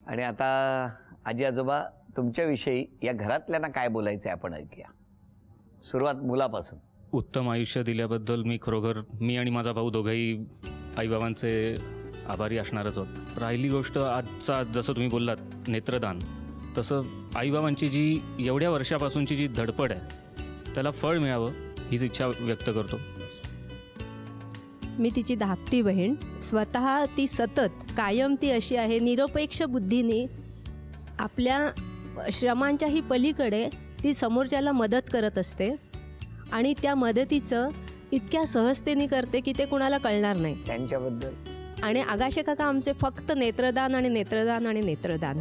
आणि आता आजी आजोबा तुमच्याविषयी या घरातल्यांना काय बोलायचं आहे आपण ऐकूया. सुरुवात मुलापासून. उत्तम आयुष्य दिल्याबद्दल मी खरोखर मी आणि माझा भाऊ दोघंही आईबाबांचे आभारी असणारच आहोत. राहिली गोष्ट आजचा, जसं तुम्ही बोललात नेत्रदान, तसं आईबाबांची जी एवढ्या वर्षापासूनची जी धडपड आहे त्याला फळ मिळावं हीच इच्छा व्यक्त करतो. मी तिची धाकटी बहीण. स्वतः ती सतत कायम ती अशी आहे, निरपेक्ष बुद्धीने आपल्या श्रमांच्याही पलीकडे ती समोरच्याला मदत करत असते आणि त्या मदतीचं इतक्या सहजतेने करते की ते कुणाला कळणार नाही. त्यांच्याबद्दल आणि आगाशे काका आमचे फक्त नेत्रदान आणि नेत्रदान आणि नेत्रदान.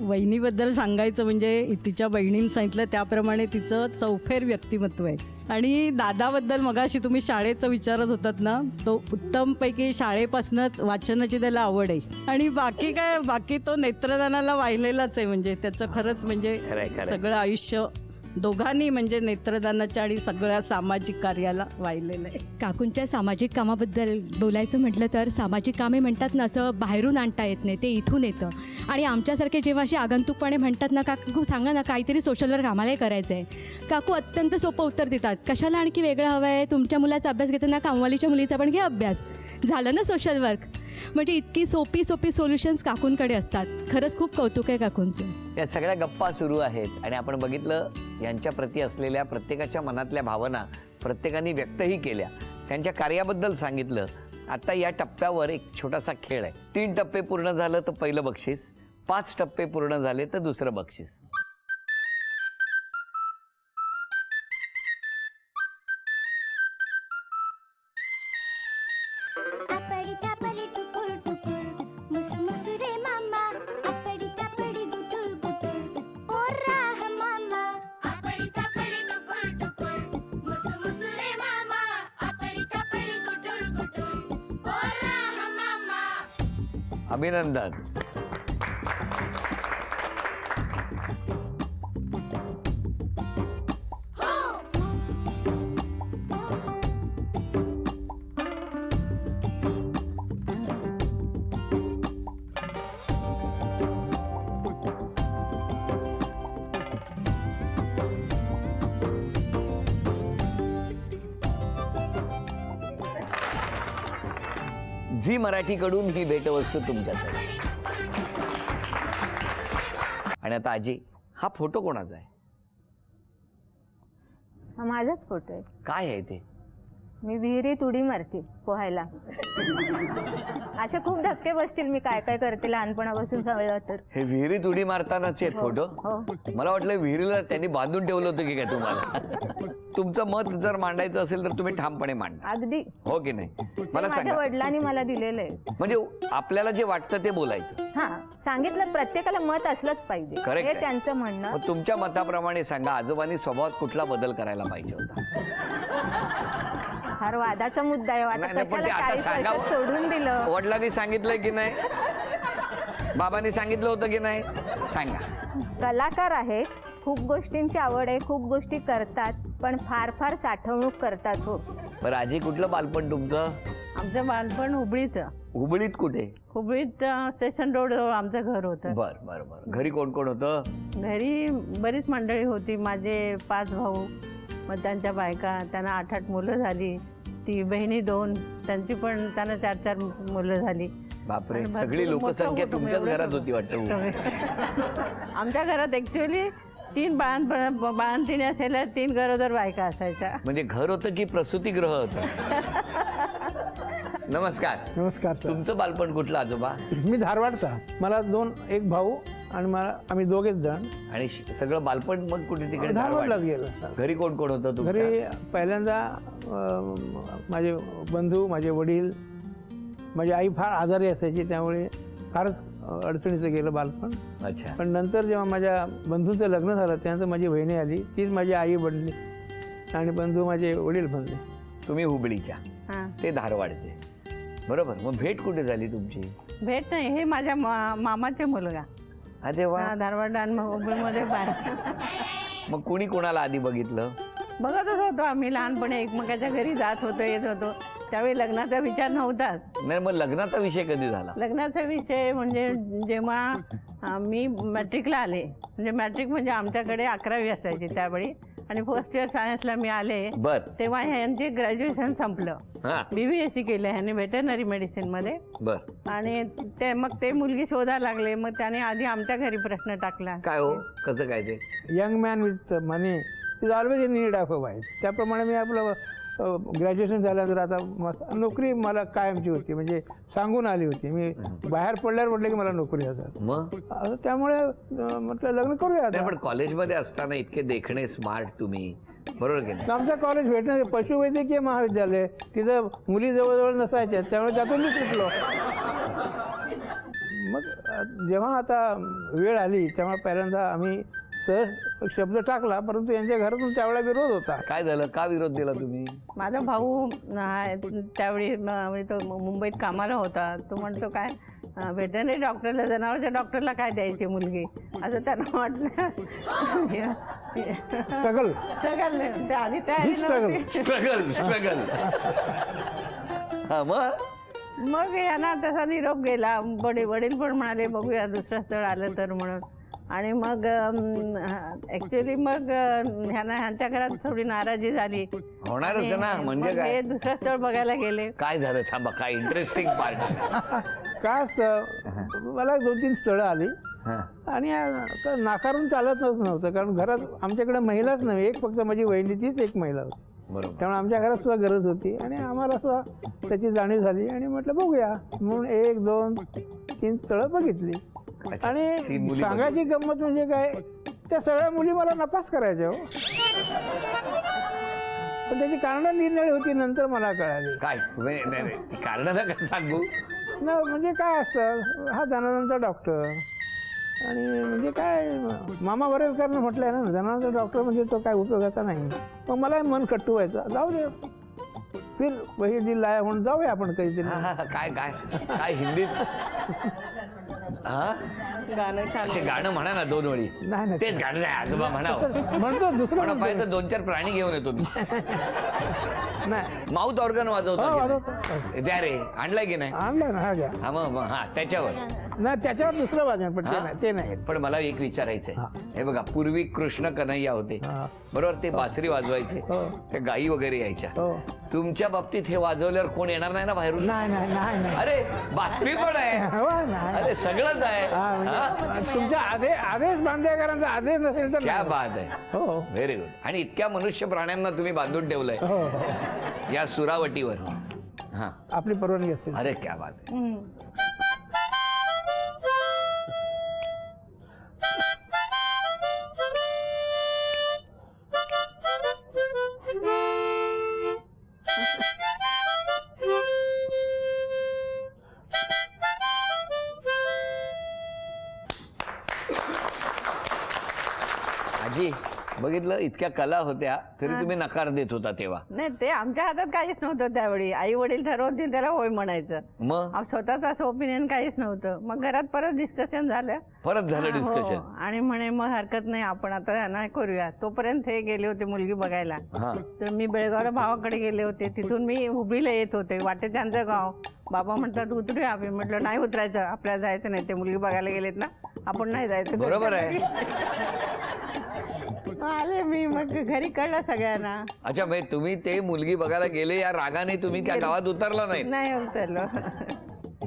वहिनीबद्दल सांगायचं म्हणजे तिच्या बहिणीने सांगितलं त्याप्रमाणे तिचं चौफेर व्यक्तिमत्व आहे. आणि दादाबद्दल मगाशी तुम्ही शाळेचं विचारत होतात ना, तो उत्तमपैकी शाळेपासूनच वाचनाची त्याला आवड आहे. आणि बाकी तो नेत्रदानाला वाहिलेलाच आहे. म्हणजे त्याचं खरंच म्हणजे सगळं आयुष्य दोघांनी म्हणजे नेत्रदानाच्या आणि सगळ्या सामाजिक कार्याला वाहिलेलं आहे. काकूंच्या सामाजिक कामाबद्दल बोलायचं म्हटलं तर सामाजिक कामे म्हणतात ना, असं बाहेरून आणता येत नाही, ते इथून येतं. आणि आमच्यासारखे जेव्हा अशी आगंतुकपणे म्हणतात ना, काकू सांगा ना काहीतरी सोशल वर्क आम्हालाही करायचं आहे, काकू अत्यंत सोपं उत्तर देतात, कशाला आणखी वेगळं हवं आहे, तुमच्या मुलाचा अभ्यास घेताना कामवालीच्या मुलीचा पण घे अभ्यास, झालं ना सोशल वर्क. म्हणजे इतकी सोपी सोल्युशन्स काकूंकडे असतात. खरंच खूप कौतुक आहे काकूंचं. या सगळ्या गप्पा सुरू आहेत आणि आपण बघितलं यांच्या प्रती असलेल्या प्रत्येकाच्या मनातल्या भावना प्रत्येकाने व्यक्तही केल्या, त्यांच्या कार्याबद्दल सांगितलं. आता या टप्प्यावर एक छोटासा खेळ आहे. 3 टप्पे पूर्ण झालं तर पहिलं बक्षीस, 5 टप्पे पूर्ण झाले तर दुसरं बक्षीस. अभिनंदन. झी मराठीकडून ही भेटवस्तू तुमच्यासाठी. आणि आता आजी, हा फोटो कोणाचा आहे? हा माझाच फोटो आहे. काय आहे ते? मी विहिरीत उडी मारते पोहायला. असे खूप धक्के बसतील मी काय काय करते लहानपणापासून कळलं तर. हे विहिरीत उडी मारतानाचे फोटो? हो. मला वाटलं विहिरीला त्यांनी बांधून ठेवलं होतं की काय तुम्हाला. तुमचं मत जर मांडायचं असेल तर तुम्ही ठामपणे मांडा. अगदी. हो की नाही? मला माझ्या सांगा. वडिलांनी मला दिलेलं आहे. म्हणजे आपल्याला जे वाटतं ते बोलायचं. हा, सांगितलं प्रत्येकाला मत असलंच पाहिजे, Correct हे आहे. त्यांचं म्हणणं. मग तुमच्या मताप्रमाणे सांगा, आजोबांनी स्वभावात कुठला बदल करायला पाहिजे होता? फार वादाचा मुद्दा आहे. नाही, पण कशाला ते आता 40 वर्षात सांगावं. सोडून दिलं? वडिलांनी सांगितलंय की नाही? बाबांनी सांगितलं होतं की नाही? सांगा. कलाकार आहे, खूप गोष्टींची आवड आहे, खूप गोष्टी करतात, पण फार साठवणूक करतात. हो. बरं आजी, कुठलं बालपण तुमचं? आमचं बालपण हुबळीचं. हुबळीत कुठे? हुबळीत स्टेशन रोडजवळ आमचं घर होतं. बरं बरं बरं. घरी कोण कोण होतं? घरी बरीच मंडळी होती. माझे 5 भाऊ, मग त्यांच्या बायका, त्यांना 8-8 मुलं झाली. ती बहिणी 2, त्यांची पण त्यांना 4-4 मुलं झाली. बापरे, आणि भरपूर सगळी लोकसंख्या मोठं कुटुंब, तुमच्याच एवढं घरात होती वाटतं. आमच्या घरात ॲक्च्युअली 3 बाळंतिणी असायला 3 गरोदर बायका असायच्या. म्हणजे घर होतं की प्रसूतिगृह होतं? नमस्कार. नमस्कार सर. तुमचं बालपण कुठलं आजोबा? मी धारवाडचा. मला एक भाऊ आणि आम्ही दोघेच जण. आणि सगळं बालपण मग कुठे तिकडे? धारवाडलाच गेलं. घरी कोण कोण होतं तुमच्या? घरी पहिल्यांदा माझे बंधू, माझे वडील, माझी आई फार आजारी असायची, त्यामुळे फारच अडचणीचं गेलं बालपण. अच्छा. पण नंतर जेव्हा माझ्या बंधूचं लग्न झालं त्यानंतर माझी बहिणी आली, तीच माझी आई बनली आणि बंधू माझे वडील बनले. तुम्ही हुबळीच्या, हां, ते धारवाडचे, बरोबर. मग भेट कुठे झाली तुमची? भेट नाही, हे माझ्या मामाचे मुलगा. अरे वा. धारवाड आणि हुबळीमध्ये मग कुणी कोणाला आधी बघितलं? बघतच होतो आम्ही लहानपणी, एकमेकाच्या घरी जात होतो, येत होतो. त्यावेळी लग्नाचा विचार नव्हताच. नाही, मग लग्नाचा विषय कधी झाला? लग्नाचा विषय म्हणजे जेव्हा मी मॅट्रिकला आले, म्हणजे मॅट्रिक म्हणजे आमच्याकडे 11वी असायची त्यावेळी, आणि फर्स्ट इयर सायन्सला मी आले बर. तेव्हा ह्यांचे ग्रॅज्युएशन संपलं. हा. BBSc केलं ह्याने व्हेटरनरी मेडिसिनमध्ये. बर. आणि मग ते मुलगी शोधायला लागले. मग त्याने आधी आमच्या घरी प्रश्न टाकला. काय हो, कसं काय ते? Young man with money is always in need of a wife. त्याप्रमाणे मी आपलं ग्रॅज्युएशन झाल्यानंतर आता नोकरी मला कायमची होती, म्हणजे सांगून आली होती. मी बाहेर पडल्यावर म्हटलं की मला नोकरी असतात. मग त्यामुळे म्हटलं लग्न करूया आता. नाही, पण कॉलेजमध्ये असताना इतके देखणे स्मार्ट तुम्ही, बरोबर की नाही? आमचं कॉलेज भेटणार पशुवैद्यकीय महाविद्यालय, तिथं मुली जवळजवळ नसायच्या, त्यामुळे त्यातून मी सुटलो. मग जेव्हा आता वेळ आली तेव्हा पहिल्यांदा आम्ही सहज शब्द टाकला, परंतु यांच्या घरातून त्यावेळेला विरोध होता. काय झालं, का विरोध दिला तुम्ही? माझा भाऊ त्यावेळी तो मुंबईत कामाला होता. तो म्हणतो काय व्हेटरनरी डॉक्टरला, जनावरच्या डॉक्टरला काय द्यायची मुलगी, असं त्यांना वाटलं. स्ट्रगल ते आधी तयारी नव्हती. स्ट्रगल. हा, मग यांना तसा निरोप गेला. वडील पण म्हणाले बघूया दुसरं स्थळ आलं तर म्हणून. आणि मग ॲक्च्युली मग ह्यांच्या घरात थोडी नाराजी झाली. होणारच ना, म्हणजे मग काय? हे दुसरं स्थळ बघायला गेले. काय झालं? थांबा, काय इंटरेस्टिंग पार्ट. काय असतं, मला 2-3 स्थळं आली आणि नाकारून चालत नव्हतं, कारण घरात आमच्याकडे महिलाच नव्हे, एक फक्त माझी वहिनी, तीच एक महिला होती. बरोबर. त्यामुळे आमच्या घरात सुद्धा गरज होती आणि आम्हाला सुद्धा त्याची जाणीव झाली आणि म्हटलं बघूया म्हणून 1, 2, 3 स्थळं बघितली. अच्छा, आणि 3 मुली सांगायची गंमत म्हणजे काय, त्या सगळ्या मुली मला नपास करायच्या हो. पण त्याची कारणं निर्णय होती, नंतर मला कळाली. काय? नाही, ती कारणं नका सांगू. ना म्हणजे काय असतं, हा जनावरांचा डॉक्टर आणि म्हणजे काय मामा वरेलकरनं म्हटलंय ना, जनावरांचा डॉक्टर म्हणजे तो काय उपयोगाचा नाही. मग मला मन कट्टू व्हायचं, जाऊ दे फिर वही दिल लाया म्हणून जाऊया आपण कधीतरी. काय काय काय हिंदीत? हा, गाणं छान. असे गाणं म्हणा ना 2 ओळी. नाही तेच गाणं नाही, आजोबा म्हणावं. म्हणतो दुसरं म्हणा म्हणतो. पाहिजे 2-4 प्राणी घेऊन येतो मी. नाही माउथ ऑर्गन हो, वाजवतो. वाजवतो. द्या रे, आणलाय की नाही? आणलं ना, हा घ्या. हा, मग हा त्याच्यावर. नाही त्याच्यावर दुसरं वाजन, पण ते नाही. पण मला एक विचारायचंय. हा. हे बघा, पूर्वी कृष्ण कन्हैया होते, हा. बरोबर? ते बासरी वाजवायचे, हो. त्या गायी वगैरे यायच्या. हो. तुमच्या बाबतीत हे वाजवल्यावर कोण येणार नाही ना बाहेरून? नाही. अरे बासरी पण आहे, हो, नाही. अरे सगळंच आहे. हा, हा? म्हणजे तुमच्या आदेश बांधेकरांचा आदेश नसेल तर क्या नाही. बात आहे. हो व्हेरी गुड. आणि इतक्या मनुष्य प्राण्यांना तुम्ही बांधून ठेवलंय हो या सुरावटीवर. हा, आपली परवानगी असेल. अरे क्या बात आहे. आजी, बघितलं, इतक्या कला होत्या तरी तुम्ही नकार देत होता तेव्हा. नाही, ते आमच्या हातात काहीच नव्हतं त्यावेळी. आई वडील ठरवतील त्याला होय म्हणायचं. मग स्वतःच असं ओपिनियन काहीच नव्हतं. मग घरात परत डिस्कशन झालं. परत झालं हो, डिस्कशन. आणि म्हणे मग हरकत नाही, आपण आता नाही करूया. तोपर्यंत हे गेले होते मुलगी बघायला. हा. तर मी बेळगावला भावाकडे गेले होते. तिथून मी हुबळीला येत होते. वाटेत त्यांचं गाव. बाबा म्हणतात उतरूया आम्ही. म्हटलं नाही उतरायचं, आपल्याला जायचं नाही. ते मुलगी बघायला गेलेत ना, आपण नाही जायचं. बरोबर आहे. आले मी, मग घरी कळलं सगळ्यांना. अच्छा, म्हणजे तुम्ही ते मुलगी बघायला गेले या रागाने तुम्ही त्या गावात उतरला नाही? नाही उतरलो.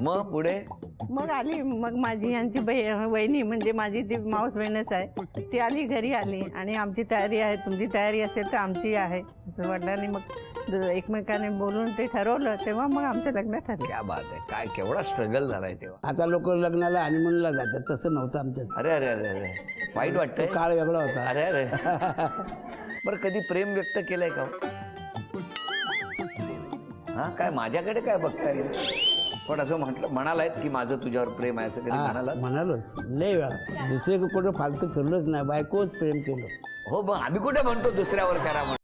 मग पुढे? मग आली. मग माझी यांची वहिनी, म्हणजे माझी ती मावस बहीणच आहे, ती आली, घरी आली. आणि आमची तयारी आहे, तुमची तयारी असेल तर आमची आहे असं वडिलांनी मग एकमेकाने बोलून ते ठरवलं. तेव्हा मग आमचं लग्न ठरलं. क्या बात आहे. काय केवढा स्ट्रगल झालाय तेव्हा. आता लोक लग्नाला हनीमूनला जातात, तसं नव्हतं आमच्यात. अरे अरे अरे अरे, वाईट वाटतंय. काळ वेगळा होता. अरे अरे. बरं, कधी प्रेम व्यक्त केलंय का? हा, काय माझ्याकडे काय बघताय? पण असं म्हणालाय की माझं तुझ्यावर प्रेम आहे, असं कधी म्हणाला? म्हणालोच लय वेळा. दुसरे कुठं फालतू फिरलोच नाही, बायकोच प्रेम केलं. हो, मग आम्ही कुठे म्हणतो दुसऱ्यावर करा म्हणून.